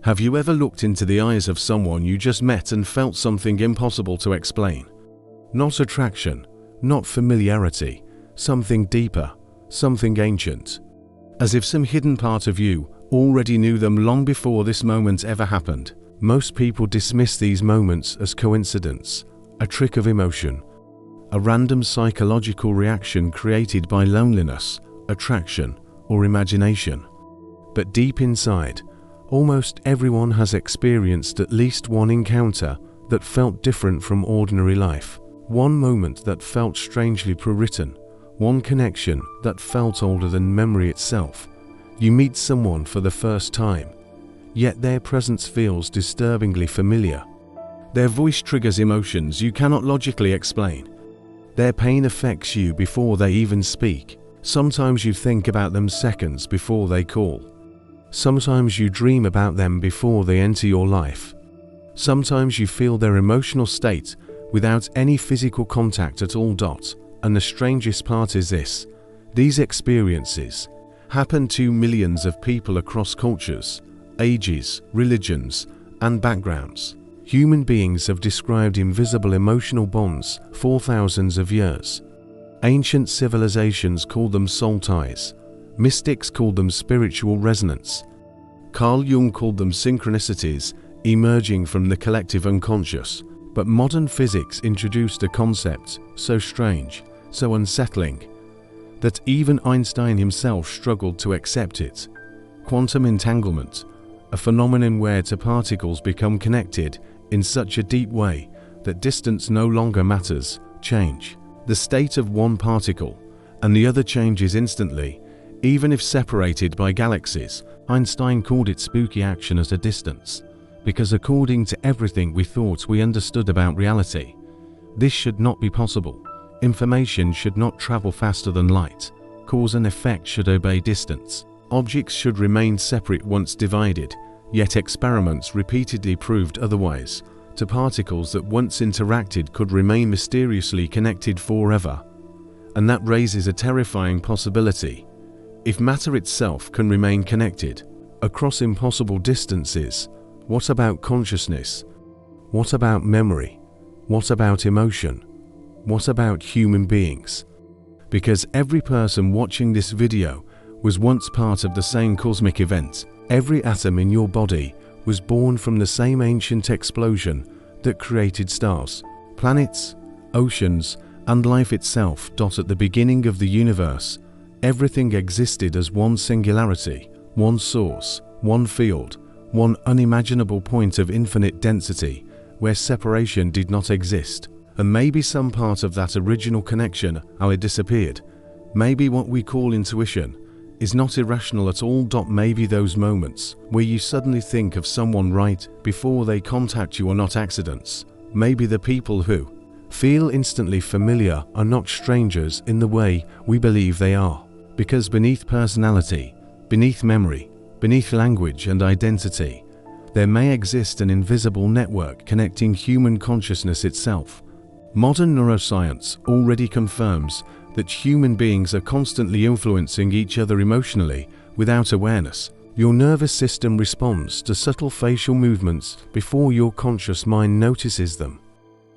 Have you ever looked into the eyes of someone you just met and felt something impossible to explain? Not attraction, not familiarity, something deeper, something ancient. As if some hidden part of you already knew them long before this moment ever happened. Most people dismiss these moments as coincidence, a trick of emotion, a random psychological reaction created by loneliness, attraction, or imagination. But deep inside, almost everyone has experienced at least one encounter that felt different from ordinary life. One moment that felt strangely pre-written. One connection that felt older than memory itself. You meet someone for the first time, yet their presence feels disturbingly familiar. Their voice triggers emotions you cannot logically explain. Their pain affects you before they even speak. Sometimes you think about them seconds before they call. Sometimes you dream about them before they enter your life. Sometimes you feel their emotional state without any physical contact at all. And the strangest part is this: these experiences happen to millions of people across cultures, ages, religions, and backgrounds. Human beings have described invisible emotional bonds for thousands of years. Ancient civilizations called them soul ties. Mystics called them spiritual resonance. Carl Jung called them synchronicities emerging from the collective unconscious. But modern physics introduced a concept so strange, so unsettling, that even Einstein himself struggled to accept it. Quantum entanglement, a phenomenon where two particles become connected in such a deep way that distance no longer matters, change the state of one particle, and the other changes instantly, even if separated by galaxies. Einstein called it spooky action at a distance, because according to everything we thought we understood about reality, this should not be possible. Information should not travel faster than light. Cause and effect should obey distance. Objects should remain separate once divided, yet experiments repeatedly proved otherwise. Two particles that once interacted could remain mysteriously connected forever. And that raises a terrifying possibility. If matter itself can remain connected across impossible distances, what about consciousness? What about memory? What about emotion? What about human beings? Because every person watching this video was once part of the same cosmic event. Every atom in your body was born from the same ancient explosion that created stars, planets, oceans, and life itself. At the beginning of the universe, everything existed as one singularity, one source, one field, one unimaginable point of infinite density where separation did not exist. And maybe some part of that original connection had disappeared. Maybe what we call intuition is not irrational at all. Maybe those moments where you suddenly think of someone right before they contact you are not accidents. Maybe the people who feel instantly familiar are not strangers in the way we believe they are. Because beneath personality, beneath memory, beneath language and identity, there may exist an invisible network connecting human consciousness itself. Modern neuroscience already confirms that human beings are constantly influencing each other emotionally without awareness. Your nervous system responds to subtle facial movements before your conscious mind notices them.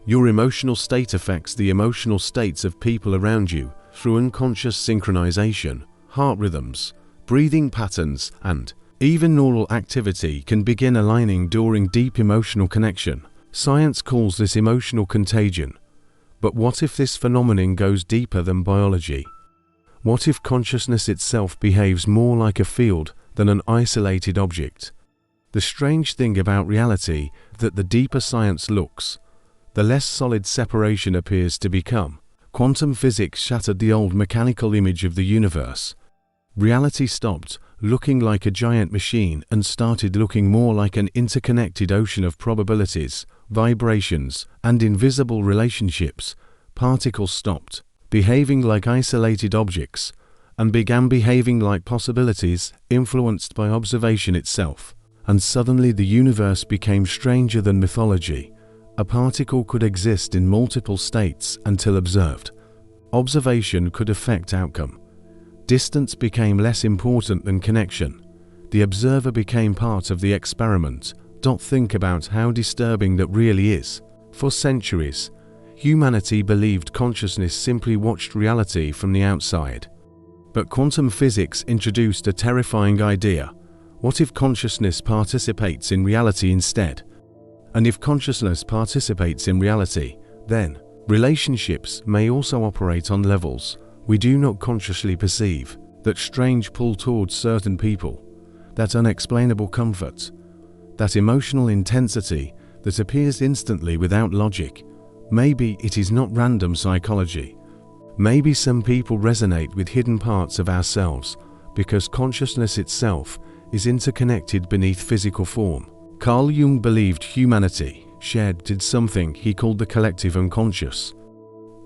Your emotional state affects the emotional states of people around you through unconscious synchronization. Heart rhythms, breathing patterns, and even neural activity can begin aligning during deep emotional connection. Science calls this emotional contagion. But what if this phenomenon goes deeper than biology? What if consciousness itself behaves more like a field than an isolated object? The strange thing about reality is that the deeper science looks, the less solid separation appears to become. Quantum physics shattered the old mechanical image of the universe. Reality stopped looking like a giant machine and started looking more like an interconnected ocean of probabilities, vibrations, and invisible relationships. Particles stopped behaving like isolated objects and began behaving like possibilities influenced by observation itself. And suddenly the universe became stranger than mythology. A particle could exist in multiple states until observed. Observation could affect outcome. Distance became less important than connection. The observer became part of the experiment. Think about how disturbing that really is. For centuries, humanity believed consciousness simply watched reality from the outside. But quantum physics introduced a terrifying idea. What if consciousness participates in reality instead? And if consciousness participates in reality, then relationships may also operate on levels we do not consciously perceive. That strange pull towards certain people, that unexplainable comfort, that emotional intensity that appears instantly without logic. Maybe it is not random psychology. Maybe some people resonate with hidden parts of ourselves because consciousness itself is interconnected beneath physical form. Carl Jung believed humanity shared something he called the collective unconscious,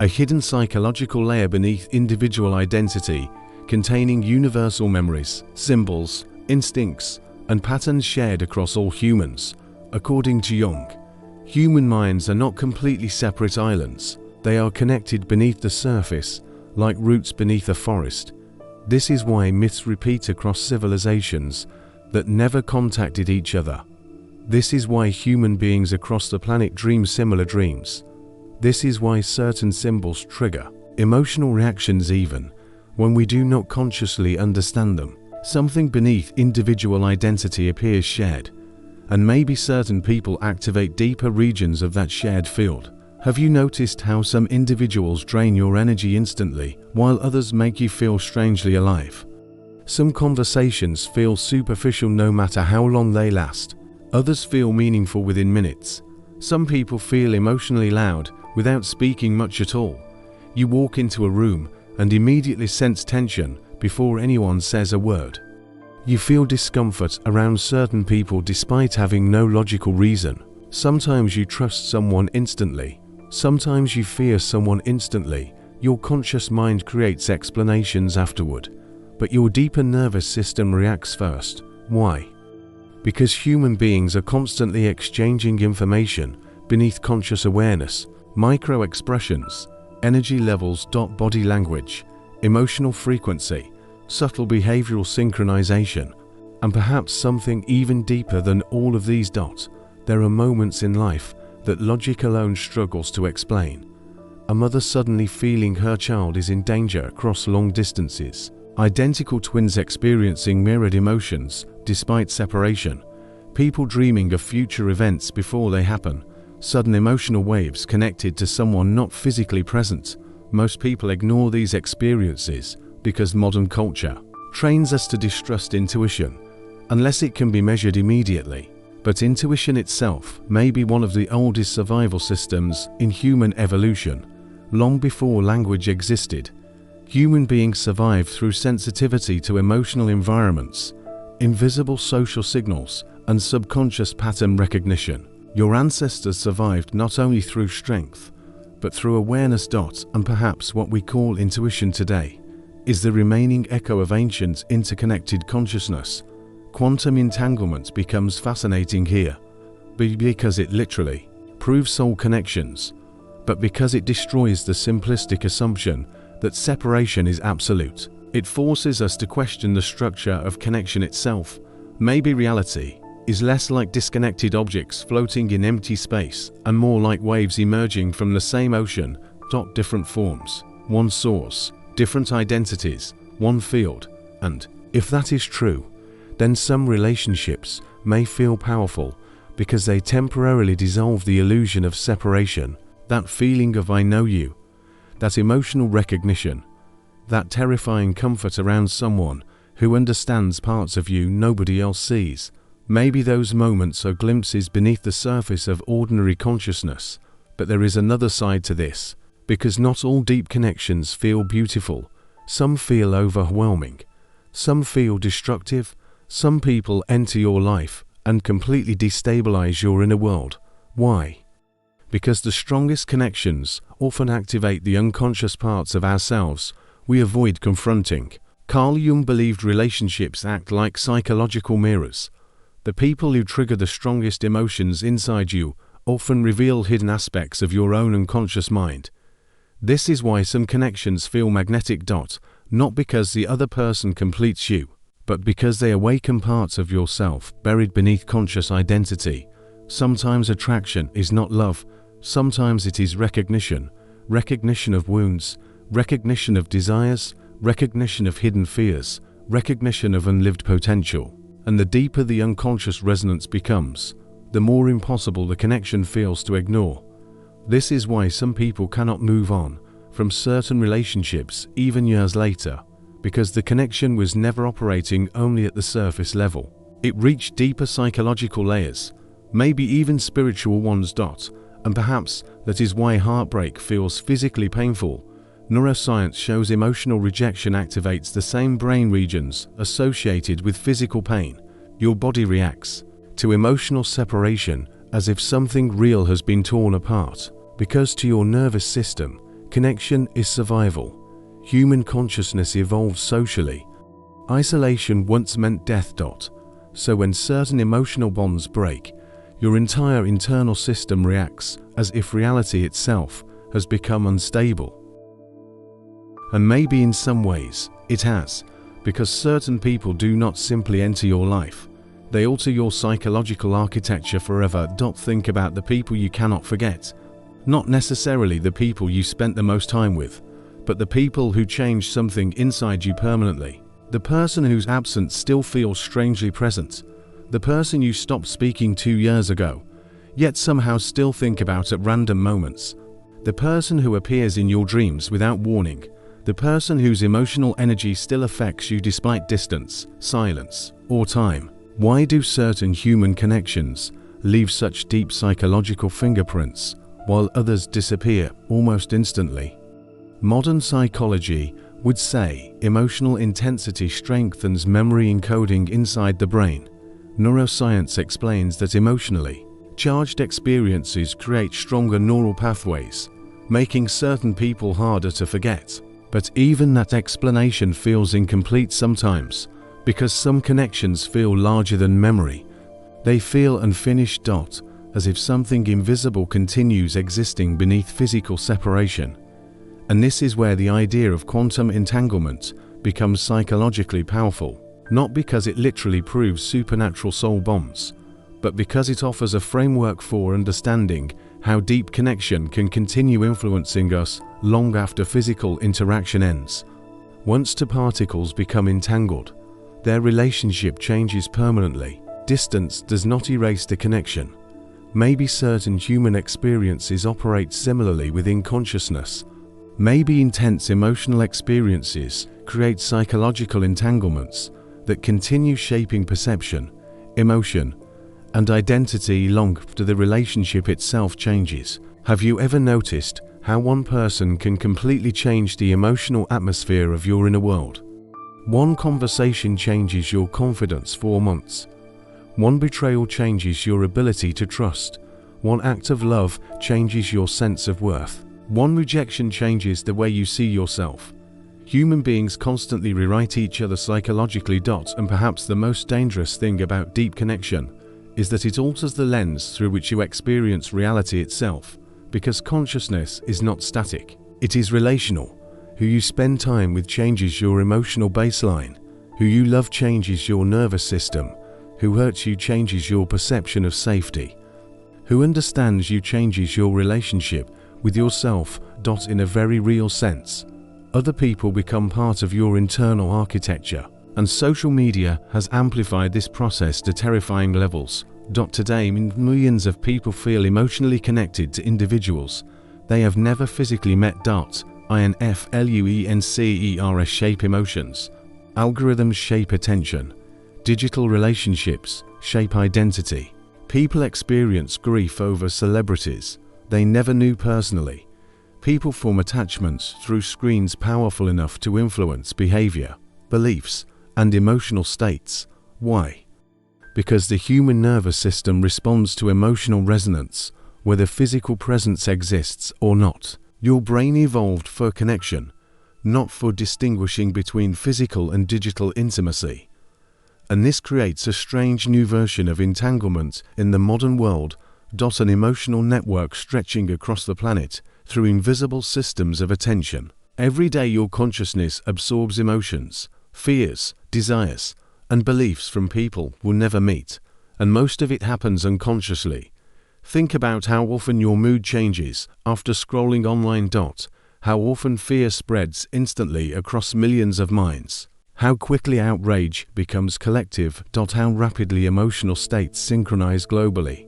a hidden psychological layer beneath individual identity containing universal memories, symbols, instincts, and patterns shared across all humans. According to Jung, human minds are not completely separate islands. They are connected beneath the surface, like roots beneath a forest. This is why myths repeat across civilizations that never contacted each other. This is why human beings across the planet dream similar dreams. This is why certain symbols trigger emotional reactions even when we do not consciously understand them. Something beneath individual identity appears shared, and maybe certain people activate deeper regions of that shared field. Have you noticed how some individuals drain your energy instantly, while others make you feel strangely alive? Some conversations feel superficial no matter how long they last. Others feel meaningful within minutes. Some people feel emotionally loud without speaking much at all. You walk into a room and immediately sense tension before anyone says a word. You feel discomfort around certain people despite having no logical reason. Sometimes you trust someone instantly. Sometimes you fear someone instantly. Your conscious mind creates explanations afterward, but your deeper nervous system reacts first. Why? Because human beings are constantly exchanging information beneath conscious awareness, micro-expressions, energy levels, body language, emotional frequency, subtle behavioral synchronization, and perhaps something even deeper than all of these. There are moments in life that logic alone struggles to explain. A mother suddenly feeling her child is in danger across long distances. Identical twins experiencing mirrored emotions despite separation. People dreaming of future events before they happen. Sudden emotional waves connected to someone not physically present. Most people ignore these experiences because modern culture trains us to distrust intuition unless it can be measured immediately. But intuition itself may be one of the oldest survival systems in human evolution. Long before language existed, human beings survived through sensitivity to emotional environments, invisible social signals, and subconscious pattern recognition. Your ancestors survived not only through strength, but through awareness. And perhaps what we call intuition today is the remaining echo of ancient interconnected consciousness. Quantum entanglement becomes fascinating here, because it literally proves soul connections, but because it destroys the simplistic assumption that separation is absolute. It forces us to question the structure of connection itself. Maybe reality is less like disconnected objects floating in empty space and more like waves emerging from the same ocean. Different forms, one source, different identities, one field. And if that is true, then some relationships may feel powerful because they temporarily dissolve the illusion of separation. That feeling of I know you, that emotional recognition, that terrifying comfort around someone who understands parts of you nobody else sees. Maybe those moments are glimpses beneath the surface of ordinary consciousness, but there is another side to this, because not all deep connections feel beautiful. Some feel overwhelming, some feel destructive. Some people enter your life and completely destabilize your inner world. Why? Because the strongest connections often activate the unconscious parts of ourselves we avoid confronting. Carl Jung believed relationships act like psychological mirrors. The people who trigger the strongest emotions inside you often reveal hidden aspects of your own unconscious mind. This is why some connections feel magnetic. Not because the other person completes you, but because they awaken parts of yourself buried beneath conscious identity. Sometimes attraction is not love, sometimes it is recognition, recognition of wounds, recognition of desires, recognition of hidden fears, recognition of unlived potential. And the deeper the unconscious resonance becomes, the more impossible the connection feels to ignore. This is why some people cannot move on from certain relationships even years later, because the connection was never operating only at the surface level. It reached deeper psychological layers, maybe even spiritual ones. And perhaps that is why heartbreak feels physically painful. Neuroscience shows emotional rejection activates the same brain regions associated with physical pain. Your body reacts to emotional separation as if something real has been torn apart, because to your nervous system, connection is survival. Human consciousness evolved socially. Isolation once meant death. So when certain emotional bonds break, your entire internal system reacts as if reality itself has become unstable. And maybe in some ways, it has, because certain people do not simply enter your life, they alter your psychological architecture forever. Think about the people you cannot forget. Not necessarily the people you spent the most time with, but the people who changed something inside you permanently. The person whose absence still feels strangely present. The person you stopped speaking 2 years ago, yet somehow still think about at random moments. The person who appears in your dreams without warning. The person whose emotional energy still affects you despite distance, silence, or time. Why do certain human connections leave such deep psychological fingerprints, while others disappear almost instantly? Modern psychology would say emotional intensity strengthens memory encoding inside the brain. Neuroscience explains that emotionally charged experiences create stronger neural pathways, making certain people harder to forget. But even that explanation feels incomplete sometimes, because some connections feel larger than memory. They feel unfinished. As if something invisible continues existing beneath physical separation. And this is where the idea of quantum entanglement becomes psychologically powerful, not because it literally proves supernatural soul bonds, but because it offers a framework for understanding how deep connection can continue influencing us long after physical interaction ends. Once two particles become entangled, their relationship changes permanently. Distance does not erase the connection. Maybe certain human experiences operate similarly within consciousness. Maybe intense emotional experiences create psychological entanglements that continue shaping perception, emotion, and identity long after the relationship itself changes. Have you ever noticed how one person can completely change the emotional atmosphere of your inner world? One conversation changes your confidence for months. One betrayal changes your ability to trust. One act of love changes your sense of worth. One rejection changes the way you see yourself. Human beings constantly rewrite each other psychologically. And perhaps the most dangerous thing about deep connection is that it alters the lens through which you experience reality itself, because consciousness is not static. It is relational. Who you spend time with changes your emotional baseline. Who you love changes your nervous system. Who hurts you changes your perception of safety. Who understands you changes your relationship with yourself. In a very real sense. Other people become part of your internal architecture, and social media has amplified this process to terrifying levels. Today, millions of people feel emotionally connected to individuals they have never physically met. Influencers shape emotions. Algorithms shape attention. Digital relationships shape identity. People experience grief over celebrities they never knew personally. People form attachments through screens powerful enough to influence behavior, beliefs, and emotional states. Why? Because the human nervous system responds to emotional resonance, whether physical presence exists or not. Your brain evolved for connection, not for distinguishing between physical and digital intimacy. And this creates a strange new version of entanglement in the modern world. An emotional network stretching across the planet through invisible systems of attention. Every day your consciousness absorbs emotions, fears, desires, and beliefs from people we'll never meet, and most of it happens unconsciously. Think about how often your mood changes after scrolling online. How often fear spreads instantly across millions of minds. How quickly outrage becomes collective. How rapidly emotional states synchronize globally.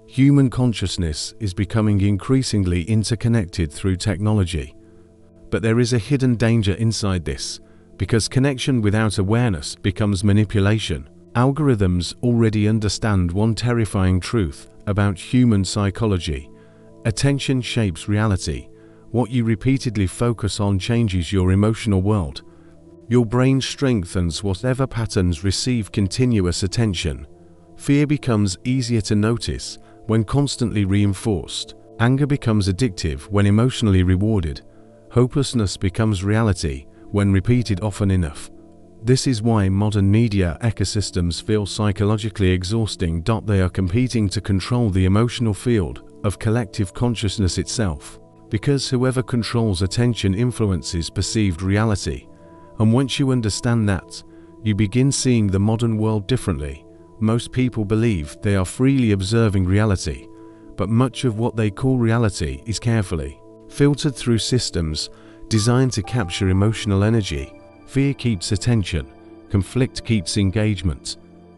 Human consciousness is becoming increasingly interconnected through technology. But there is a hidden danger inside this, because connection without awareness becomes manipulation. Algorithms already understand one terrifying truth about human psychology. Attention shapes reality. What you repeatedly focus on changes your emotional world. Your brain strengthens whatever patterns receive continuous attention. Fear becomes easier to notice when constantly reinforced. Anger becomes addictive when emotionally rewarded. Hopelessness becomes reality when repeated often enough. This is why modern media ecosystems feel psychologically exhausting. They are competing to control the emotional field of collective consciousness itself, because whoever controls attention influences perceived reality. And once you understand that, you begin seeing the modern world differently. Most people believe they are freely observing reality, but much of what they call reality is carefully filtered through systems designed to capture emotional energy. Fear keeps attention, conflict keeps engagement,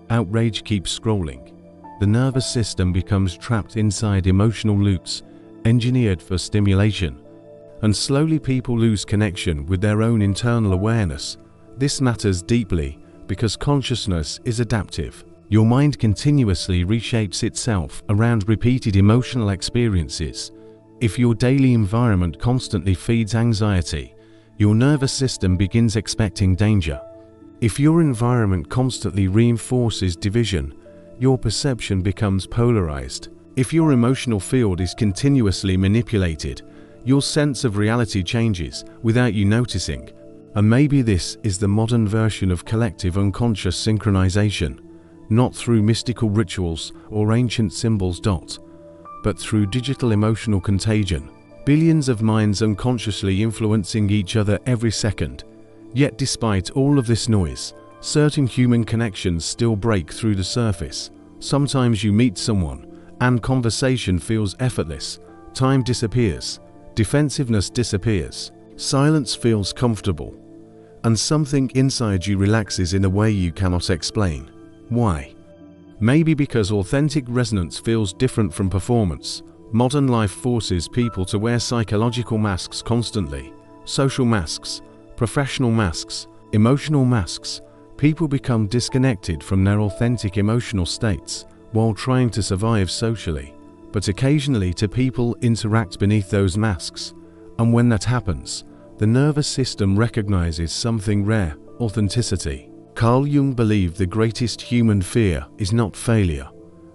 outrage keeps scrolling. The nervous system becomes trapped inside emotional loops, engineered for stimulation. And slowly people lose connection with their own internal awareness. This matters deeply because consciousness is adaptive. Your mind continuously reshapes itself around repeated emotional experiences. If your daily environment constantly feeds anxiety, your nervous system begins expecting danger. If your environment constantly reinforces division, your perception becomes polarized. If your emotional field is continuously manipulated, your sense of reality changes without you noticing. And maybe this is the modern version of collective unconscious synchronization, not through mystical rituals or ancient symbols, but through digital emotional contagion. Billions of minds unconsciously influencing each other every second. Yet despite all of this noise, certain human connections still break through the surface. Sometimes you meet someone, and conversation feels effortless. Time disappears. Defensiveness disappears. Silence feels comfortable. And something inside you relaxes in a way you cannot explain. Why? Maybe because authentic resonance feels different from performance. Modern life forces people to wear psychological masks constantly. Social masks, professional masks, emotional masks. People become disconnected from their authentic emotional states while trying to survive socially. But occasionally people interact beneath those masks. And when that happens, the nervous system recognizes something rare: authenticity. Carl Jung believed the greatest human fear is not failure,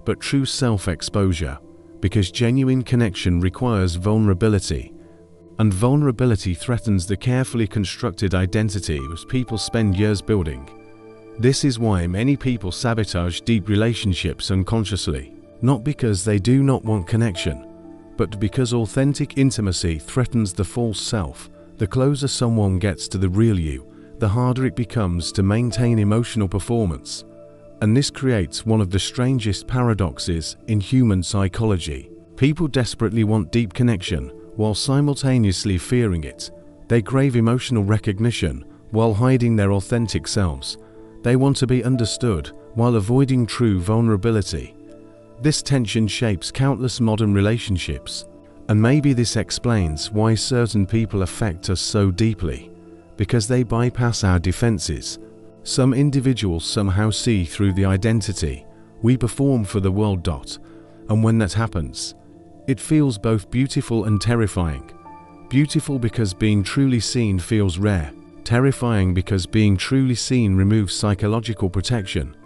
but true self-exposure, because genuine connection requires vulnerability. And vulnerability threatens the carefully constructed identity which people spend years building. This is why many people sabotage deep relationships unconsciously. Not because they do not want connection, but because authentic intimacy threatens the false self. The closer someone gets to the real you, the harder it becomes to maintain emotional performance. And this creates one of the strangest paradoxes in human psychology. People desperately want deep connection while simultaneously fearing it. They crave emotional recognition while hiding their authentic selves. They want to be understood while avoiding true vulnerability. This tension shapes countless modern relationships, and maybe this explains why certain people affect us so deeply, because they bypass our defenses. Some individuals somehow see through the identity we perform for the world. And when that happens, it feels both beautiful and terrifying. Beautiful because being truly seen feels rare, terrifying because being truly seen removes psychological protection.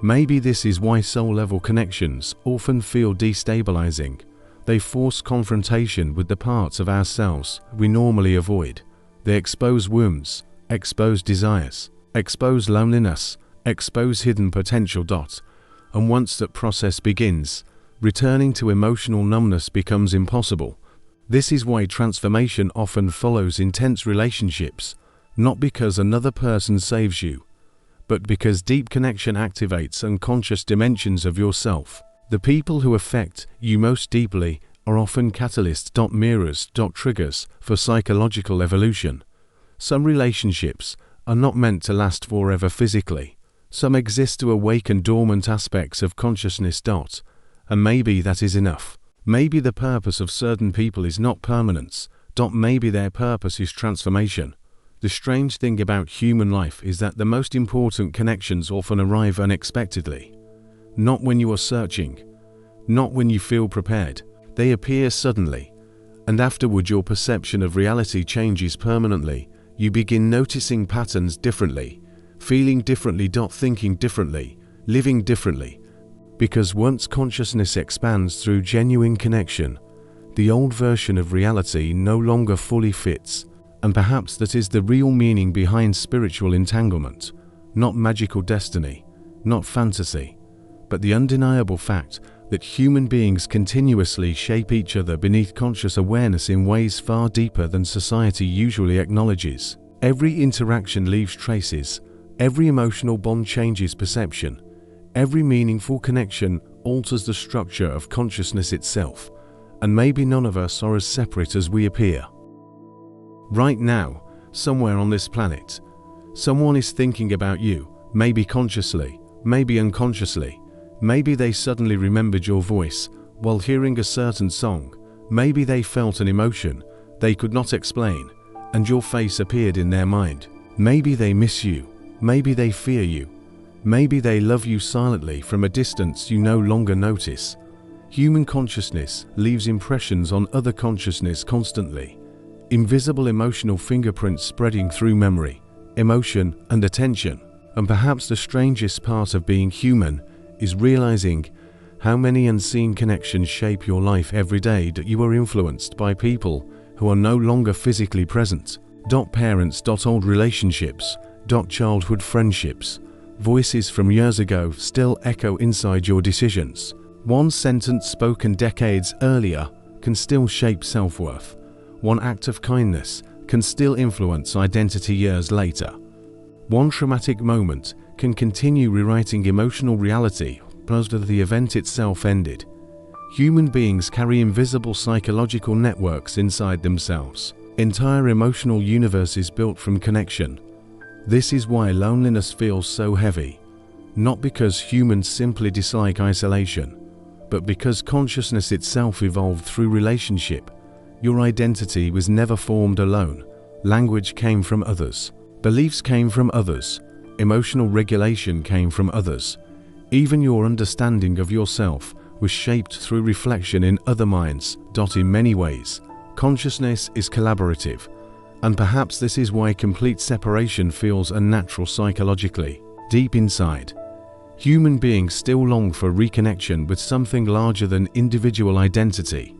Maybe this is why soul-level connections often feel destabilizing. They force confrontation with the parts of ourselves we normally avoid. They expose wounds, expose desires, expose loneliness, expose hidden potential. And once that process begins, returning to emotional numbness becomes impossible. This is why transformation often follows intense relationships, not because another person saves you, but because deep connection activates unconscious dimensions of yourself. The people who affect you most deeply are often catalysts, mirrors, triggers for psychological evolution. Some relationships are not meant to last forever physically. Some exist to awaken dormant aspects of consciousness, and maybe that is enough. Maybe the purpose of certain people is not permanence, maybe their purpose is transformation. The strange thing about human life is that the most important connections often arrive unexpectedly. Not when you are searching, not when you feel prepared. They appear suddenly, and afterward your perception of reality changes permanently. You begin noticing patterns differently, feeling differently, thinking differently, living differently. Because once consciousness expands through genuine connection, the old version of reality no longer fully fits. And perhaps that is the real meaning behind spiritual entanglement. Not magical destiny, not fantasy, but the undeniable fact that human beings continuously shape each other beneath conscious awareness in ways far deeper than society usually acknowledges. Every interaction leaves traces, every emotional bond changes perception, every meaningful connection alters the structure of consciousness itself, and maybe none of us are as separate as we appear. Right now, somewhere on this planet, someone is thinking about you, maybe consciously, maybe unconsciously. Maybe they suddenly remembered your voice while hearing a certain song. Maybe they felt an emotion they could not explain, and your face appeared in their mind. Maybe they miss you, maybe they fear you, maybe they love you silently from a distance you no longer notice. Human consciousness leaves impressions on other consciousness constantly. Invisible emotional fingerprints spreading through memory, emotion, and attention. And perhaps the strangest part of being human is realizing how many unseen connections shape your life every day, that you are influenced by people who are no longer physically present. Parents, old relationships, childhood friendships. Voices from years ago still echo inside your decisions. One sentence spoken decades earlier can still shape self-worth. One act of kindness can still influence identity years later. One traumatic moment can continue rewriting emotional reality after the event itself ended. Human beings carry invisible psychological networks inside themselves, entire emotional universes built from connection. This is why loneliness feels so heavy, not because humans simply dislike isolation, but because consciousness itself evolved through relationship. Your identity was never formed alone. Language came from others. Beliefs came from others. Emotional regulation came from others. Even your understanding of yourself was shaped through reflection in other minds. In many ways, consciousness is collaborative, and perhaps this is why complete separation feels unnatural psychologically. Deep inside, human beings still long for reconnection with something larger than individual identity.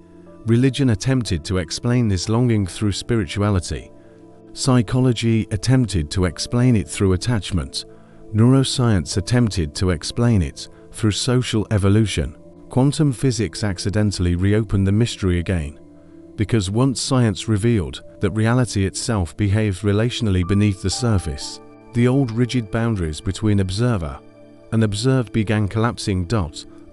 Religion attempted to explain this longing through spirituality. Psychology attempted to explain it through attachment. Neuroscience attempted to explain it through social evolution. Quantum physics accidentally reopened the mystery again, because once science revealed that reality itself behaves relationally beneath the surface, the old rigid boundaries between observer and observed began collapsing.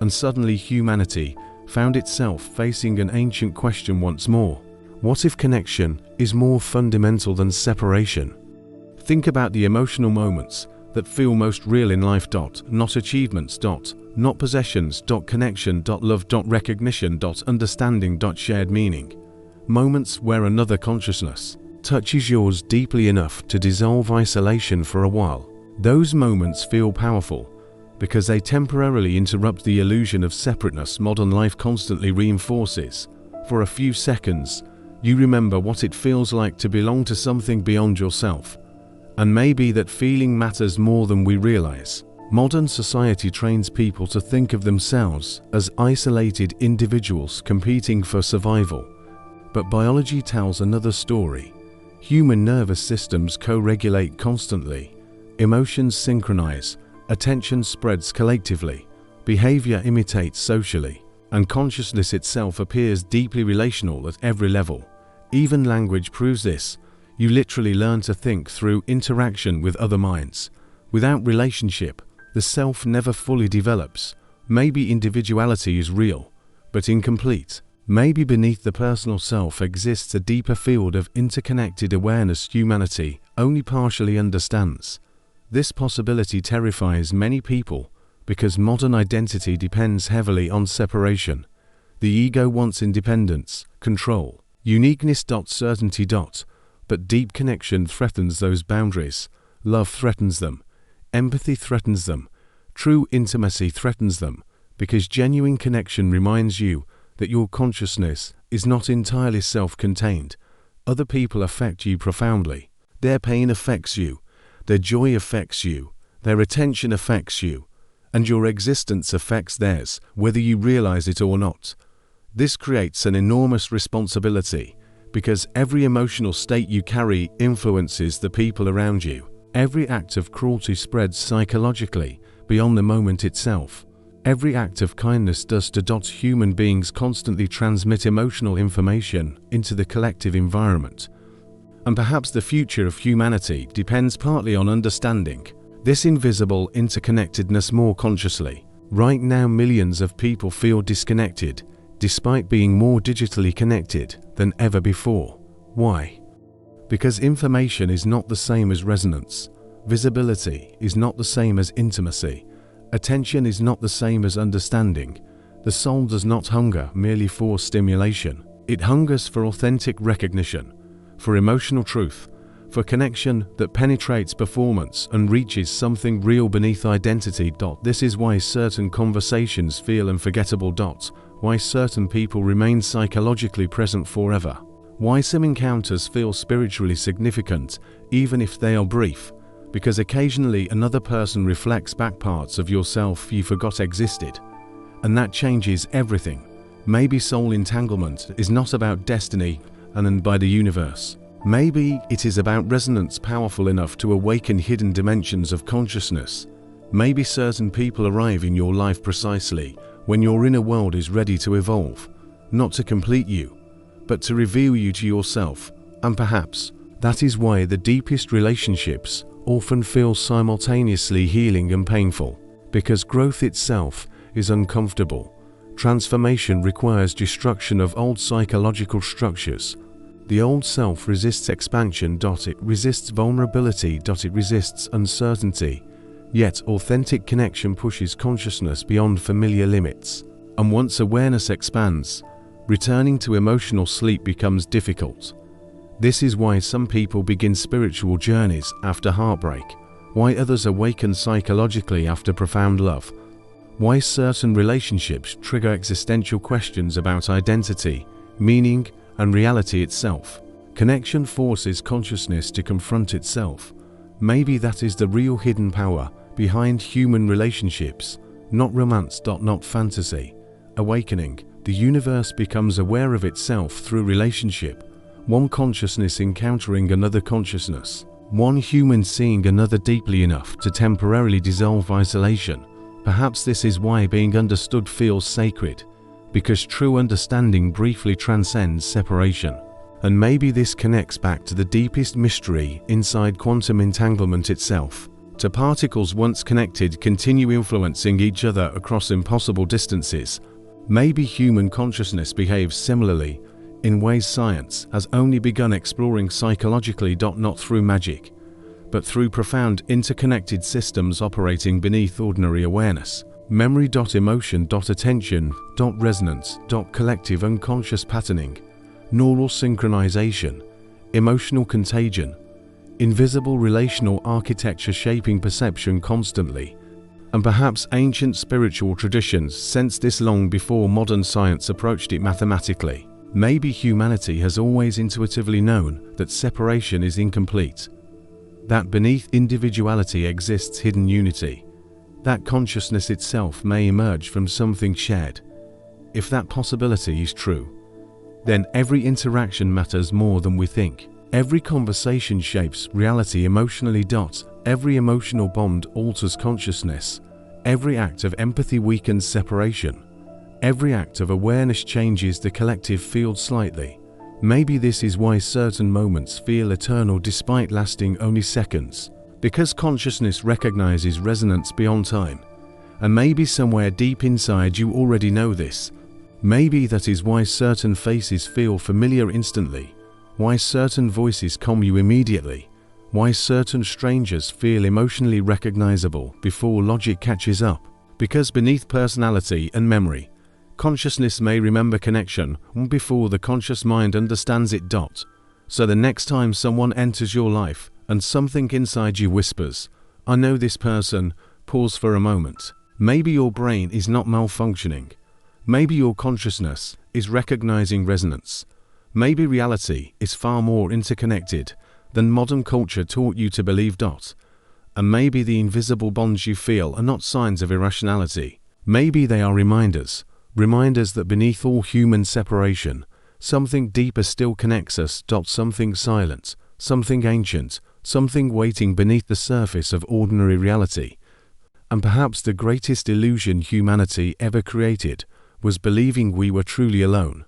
And suddenly humanity found itself facing an ancient question once more. What if connection is more fundamental than separation? Think about the emotional moments that feel most real in life. Not achievements. Not possessions. Connection. Love. Recognition. Understanding. Shared meaning. Moments where another consciousness touches yours deeply enough to dissolve isolation for a while. Those moments feel powerful because they temporarily interrupt the illusion of separateness modern life constantly reinforces. For a few seconds, you remember what it feels like to belong to something beyond yourself. And maybe that feeling matters more than we realize. Modern society trains people to think of themselves as isolated individuals competing for survival. But biology tells another story. Human nervous systems co-regulate constantly. Emotions synchronize. Attention spreads collectively, behavior imitates socially, and consciousness itself appears deeply relational at every level. Even language proves this. You literally learn to think through interaction with other minds, Without relationship, the self never fully develops. Maybe individuality is real, but incomplete. Maybe beneath the personal self exists a deeper field of interconnected awareness humanity only partially understands. This possibility terrifies many people because modern identity depends heavily on separation. The ego wants independence, control, uniqueness. Certainty. But deep connection threatens those boundaries. Love threatens them. Empathy threatens them. True intimacy threatens them, because genuine connection reminds you that your consciousness is not entirely self-contained. Other people affect you profoundly. Their pain affects you. Their joy affects you. Their attention affects you. And your existence affects theirs, whether you realize it or not. This creates an enormous responsibility, because every emotional state you carry influences the people around you. Every act of cruelty spreads psychologically beyond the moment itself. Every act of kindness does to human beings constantly transmit emotional information into the collective environment. And perhaps the future of humanity depends partly on understanding this invisible interconnectedness more consciously. Right now, millions of people feel disconnected, despite being more digitally connected than ever before. Why? Because information is not the same as resonance. Visibility is not the same as intimacy. Attention is not the same as understanding. The soul does not hunger merely for stimulation. It hungers for authentic recognition, for emotional truth, for connection that penetrates performance and reaches something real beneath identity. This is why certain conversations feel unforgettable. Why certain people remain psychologically present forever. Why some encounters feel spiritually significant, even if they are brief. Because occasionally another person reflects back parts of yourself you forgot existed. And that changes everything. Maybe soul entanglement is not about destiny and by the universe. Maybe it is about resonance powerful enough to awaken hidden dimensions of consciousness. Maybe certain people arrive in your life precisely when your inner world is ready to evolve, not to complete you, but to reveal you to yourself. And perhaps that is why the deepest relationships often feel simultaneously healing and painful, because growth itself is uncomfortable. Transformation requires destruction of old psychological structures. The old self resists expansion. It resists vulnerability. It resists uncertainty. Yet authentic connection pushes consciousness beyond familiar limits. And once awareness expands, returning to emotional sleep becomes difficult. This is why some people begin spiritual journeys after heartbreak, why others awaken psychologically after profound love, why certain relationships trigger existential questions about identity, meaning, and reality itself. Connection forces consciousness to confront itself. Maybe that is the real hidden power behind human relationships, not romance. Not fantasy. Awakening, the universe becomes aware of itself through relationship. One consciousness encountering another consciousness. One human seeing another deeply enough to temporarily dissolve isolation. Perhaps this is why being understood feels sacred, because true understanding briefly transcends separation. And maybe this connects back to the deepest mystery inside quantum entanglement itself. Two particles once connected continue influencing each other across impossible distances. Maybe human consciousness behaves similarly, in ways science has only begun exploring psychologically. Not through magic, but through profound interconnected systems operating beneath ordinary awareness. Memory. Emotion. Attention. Resonance. Collective unconscious patterning. Neural synchronization. Emotional contagion. Invisible relational architecture shaping perception constantly. And perhaps ancient spiritual traditions sensed this long before modern science approached it mathematically. Maybe humanity has always intuitively known that separation is incomplete, that beneath individuality exists hidden unity, that consciousness itself may emerge from something shared. If that possibility is true, then every interaction matters more than we think. Every conversation shapes reality emotionally. Every emotional bond alters consciousness. Every act of empathy weakens separation. Every act of awareness changes the collective field slightly. Maybe this is why certain moments feel eternal despite lasting only seconds, Because consciousness recognizes resonance beyond time. And maybe somewhere deep inside you already know this. Maybe that is why certain faces feel familiar instantly, why certain voices calm you immediately, why certain strangers feel emotionally recognizable before logic catches up. Because beneath personality and memory, consciousness may remember connection before the conscious mind understands it. So the next time someone enters your life and something inside you whispers, "I know this person," pause for a moment. Maybe your brain is not malfunctioning. Maybe your consciousness is recognizing resonance. Maybe reality is far more interconnected than modern culture taught you to believe. And maybe the invisible bonds you feel are not signs of irrationality. Maybe they are reminders that beneath all human separation, something deeper still connects us. Something silent, something ancient, something waiting beneath the surface of ordinary reality. And perhaps the greatest illusion humanity ever created was believing we were truly alone.